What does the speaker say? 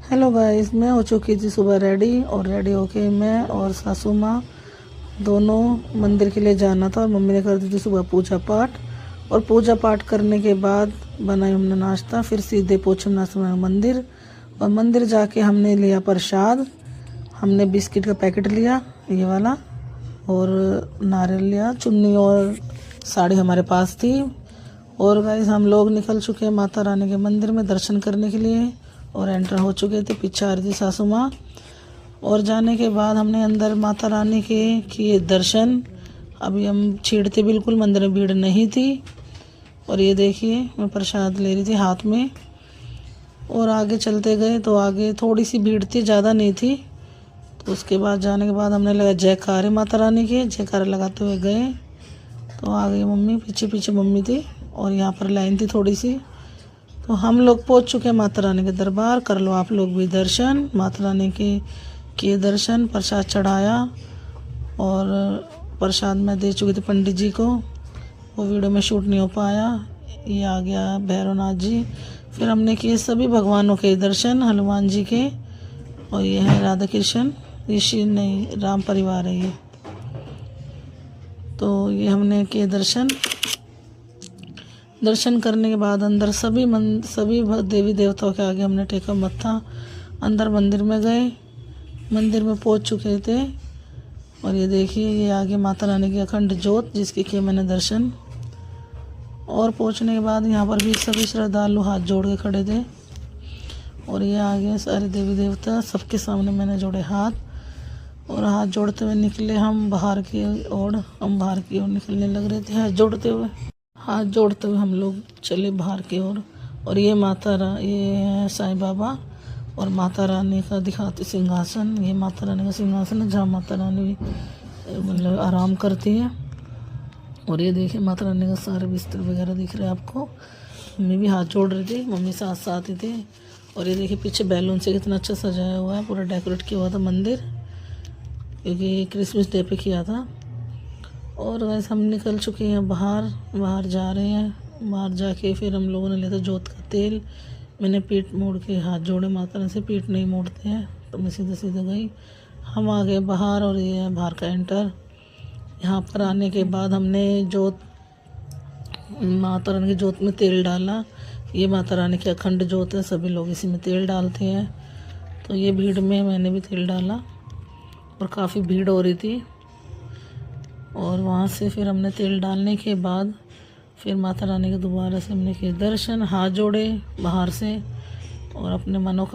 Hello guys, मैं हो चुकी थी सुबह रेडी और रेडी होके मैं और सासू माँ दोनों मंदिर के लिए जाना था। और मम्मी ने कर दी थी सुबह पूजा पाठ। और पूजा पाठ करने के बाद बनाई हमने नाश्ता, फिर सीधे पहुँचे नाश्ता मंदिर। और मंदिर जाके हमने लिया प्रसाद। हमने बिस्किट का पैकेट लिया ये वाला, और नारियल लिया, चुन्नी और साड़ी हमारे पास थी। और गाइस हम लोग निकल चुके हैं माता रानी के मंदिर में दर्शन करने के लिए और एंटर हो चुके थे। पीछे आ रही थी सासू माँ। और जाने के बाद हमने अंदर माता रानी के किए दर्शन। अभी हम छीड़ते बिल्कुल मंदिर में भीड़ नहीं थी। और ये देखिए मैं प्रसाद ले रही थी हाथ में। और आगे चलते गए तो आगे थोड़ी सी भीड़ थी, ज़्यादा नहीं थी। तो उसके बाद जाने के बाद हमने लगा जयकारे माता रानी के, जयकारे लगाते हुए गए। तो आ गई मम्मी, पीछे पीछे मम्मी थी और यहाँ पर लाइन थी थोड़ी सी। तो हम लोग पहुँच चुके हैं माता रानी के दरबार। कर लो आप लोग भी दर्शन माता रानी के किए दर्शन। प्रसाद चढ़ाया और प्रसाद मैं दे चुकी थी पंडित जी को, वो वीडियो में शूट नहीं हो पाया। ये आ गया भैरवनाथ जी। फिर हमने किए सभी भगवानों के दर्शन, हनुमान जी के, और ये है राधा कृष्ण, ऋषि नहीं राम परिवार है ये। तो ये हमने किए दर्शन। दर्शन करने के बाद अंदर सभी देवी देवताओं के आगे हमने टेका मत्था। अंदर मंदिर में गए, मंदिर में पहुंच चुके थे। और ये देखिए ये आगे माता रानी की अखंड ज्योत, जिसके किए मैंने दर्शन। और पहुंचने के बाद यहाँ पर भी सभी श्रद्धालु हाथ जोड़ के खड़े थे। और ये आगे सारे देवी देवता, सबके सामने मैंने जोड़े हाथ। और हाथ जोड़ते हुए निकले हम बाहर की ओर। हम बाहर की ओर निकलने लग रहे थे हाथ जोड़ते हुए हम लोग चले बाहर की ओर। और ये ये है साईं बाबा और माता रानी का दिखाते सिंहासन। ये माता रानी का सिंहासन है जहाँ माता रानी मतलब आराम करती है। और ये देखिए माता रानी का सारे बिस्तर वगैरह दिख रहे हैं आपको। मम्मी भी हाथ जोड़ रही थी, मम्मी साथ साथ ही थे। और ये देखिए पीछे बैलून से कितना अच्छा सजाया हुआ है, पूरा डेकोरेट किया हुआ था मंदिर, क्योंकि क्रिसमस डे पे किया था। और वैसे हम निकल चुके हैं बाहर जा रहे हैं। बाहर जाके फिर हम लोगों ने लिया था जोत का तेल। मैंने पीठ मोड़ के हाथ जोड़े माता रानी से, पीठ नहीं मोड़ते हैं, तो मैं सीधे सीधे गई। हम आ गए बाहर और ये है बाहर का एंटर। यहाँ पर आने के बाद हमने जोत माता रानी की जोत में तेल डाला। ये माता रानी की अखंड जोत है, सभी लोग इसी में तेल डालते हैं। तो ये भीड़ में मैंने भी तेल डाला और काफ़ी भीड़ हो रही थी। और वहाँ से फिर हमने तेल डालने के बाद फिर माता रानी के दोबारा से हमने किए दर्शन, हाथ जोड़े बाहर से और अपने मनोकामना